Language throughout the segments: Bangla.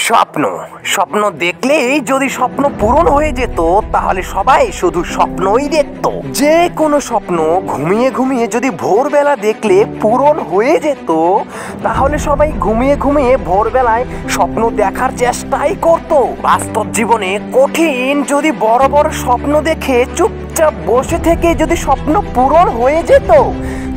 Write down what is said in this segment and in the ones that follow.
স্বপ্ন স্বপ্ন দেখলেই যদি স্বপ্ন পূরণ হয়ে যেত তাহলে সবাই শুধু স্বপ্নই দেখতো। যে কোনো স্বপ্ন ঘুমিয়ে ঘুমিয়ে যদি ভোরবেলা দেখলে পূরণ হয়ে যেত তাহলে সবাই ঘুমিয়ে ঘুমিয়ে ভোরবেলায় স্বপ্ন দেখার চেষ্টাই করত। বাস্তব জীবনে কঠিন যদি বড় বড় স্বপ্ন দেখে চুপচাপ বসে থেকে যদি স্বপ্ন পূরণ হয়ে যেত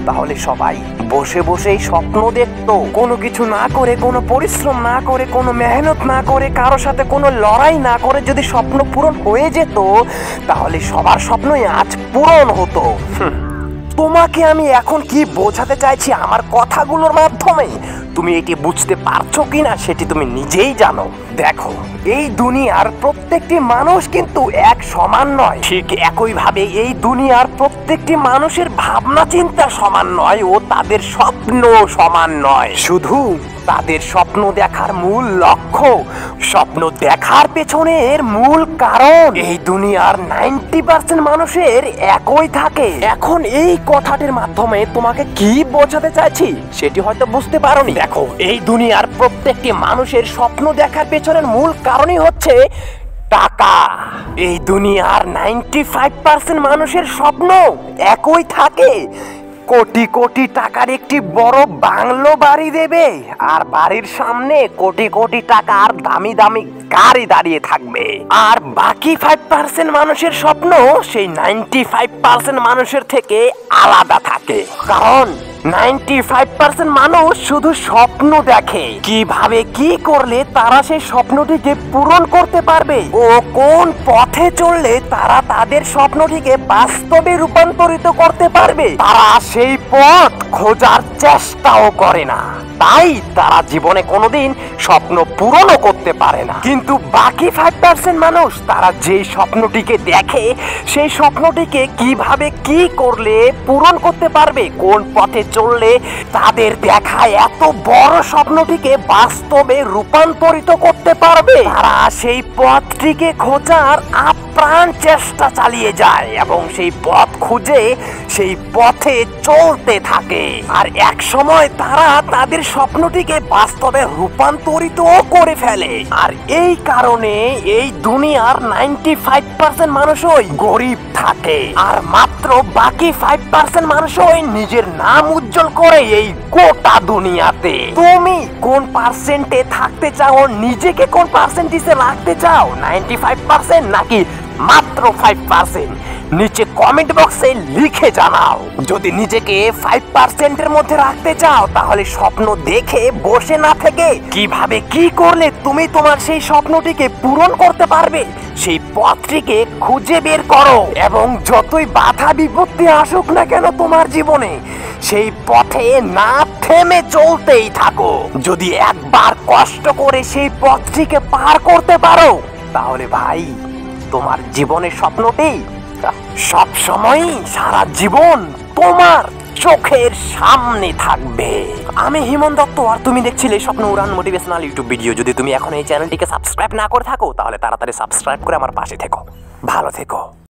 তাহলে সবাই বসে বসেই স্বপ্ন দেখতো। কোনো কিছু না করে, কোনো পরিশ্রম না করে, কোনো মেহনত না করে, কারোর সাথে কোনো লড়াই না করে যদি স্বপ্ন পূরণ হয়ে যেত তাহলে সবার স্বপ্নই আজ পূরণ হতো। তোমাকে আমি এখন কি বোঝাতে চাইছি আমার কথাগুলোর মাধ্যমে তুমি এটি বুঝতে পারছো কিনা সেটি তুমি নিজেই জানো। দেখো, এই দুনিয়ার প্রত্যেকটি মানুষ কিন্তু এক সমান নয়। ঠিক একইভাবে এই দুনিয়ার প্রত্যেকটি মানুষের ভাবনা চিন্তা সমান নয় ও তাদের স্বপ্ন সমান নয়। শুধু তাদের স্বপ্ন দেখার মূল লক্ষ্য, স্বপ্ন দেখার পেছনের মূল কারণ এই দুনিয়ার 90% মানুষের একই থাকে। এখন এই কথাটির মাধ্যমে তোমাকে কি বোঝাতে চাইছি সেটি হয়তো বুঝতে পারোনি। দেখো, এই দুনিয়ার প্রত্যেকটি মানুষের স্বপ্ন দেখার পেছনের মূল কারণই হচ্ছে টাকা। এই দুনিয়ার 95% মানুষের স্বপ্ন একই থাকে, কোটি কোটি টাকার একটি বড় বাংলো বাড়ি দেবে আর বাড়ির সামনে কোটি কোটি টাকার দামি দামি গাড়ি দাঁড়িয়ে থাকবে। আর বাকি 5% মানুষের স্বপ্ন সেই 95% মানুষের থেকে আলাদা থাকে, কারণ 95% মানুষ শুধু স্বপ্ন দেখে কিভাবে কি করলে তারা সেই স্বপ্নটিকে পূরণ করতে পারবে ও কোন পথে চললে তারা তাদের স্বপ্নটিকে বাস্তবে রূপান্তরিত করতে পারবে। তারা সেই পথ খোঁজার চেষ্টাও করে না, তাই তারা জীবনে কোনোদিন স্বপ্ন পূরণও করতে পারে না। কিন্তু বাকি 5% মানুষ তারা যেই স্বপ্নটিকে দেখে সেই স্বপ্নটিকে কিভাবে কি করলে পূরণ করতে পারবে, কোন পথে চললে তাদের দেখা এত বড় স্বপ্নটিকে বাস্তবে রূপান্তরিত করতে পারবে, তারা সেই পথটিকে খোঁজার আপ্রাণ চেষ্টা চালিয়ে যায় এবং সেই পথ খুঁজে সেই পথে চলতে থাকে। আর এক সময় তারা তাদের স্বপ্নটিকে বাস্তবে রূপান্তরিত করে ফেলে। আর এই কারণে এই দুনিয়ার 95% মানুষই গরিব থাকে আর মাত্র বাকি 5% মানুষই নিজের নাম উজ্জ্বল করে এই গোটা দুনিয়াতে। তুমি কোন পার্সেন্টে থাকতে চাও, নিজেকে কোন পার্সেন্টেজে রাখতে চাও, 95% নাকি মাত্র 5%? নিচে কমেন্ট বক্সে লিখে জানাও। যদি নিজেকে 5% এর মধ্যে রাখতে চাও তাহলে স্বপ্ন দেখে বসে না থেকে কিভাবে কি করলে তুমি তোমার সেই স্বপ্নটিকে পূরণ করতে পারবে সেই পথটিকে খুঁজে বের করো এবং যতই বাধা বিপত্তি আসুক না কেন তোমার জীবনে সেই পথে না থেমে চলতেই থাকো। যদি একবার কষ্ট করে সেই পথটিকে পার করতে পারো তাহলে ভাই তোমার জীবনের স্বপ্নটি সব সময় সারা জীবন তোমার চোখের সামনে থাকবে। আমি হিমন দত্ত আর তুমি দেখছিলে স্বপ্ন উড়ান মোটিভেশনাল ইউটিউব ভিডিও। যদি তুমি এখন এই চ্যানেলটিকে সাবস্ক্রাইব না করে থাকো তাহলে তাড়াতাড়ি সাবস্ক্রাইব করে আমার পাশে থেকো। ভালো থেকো।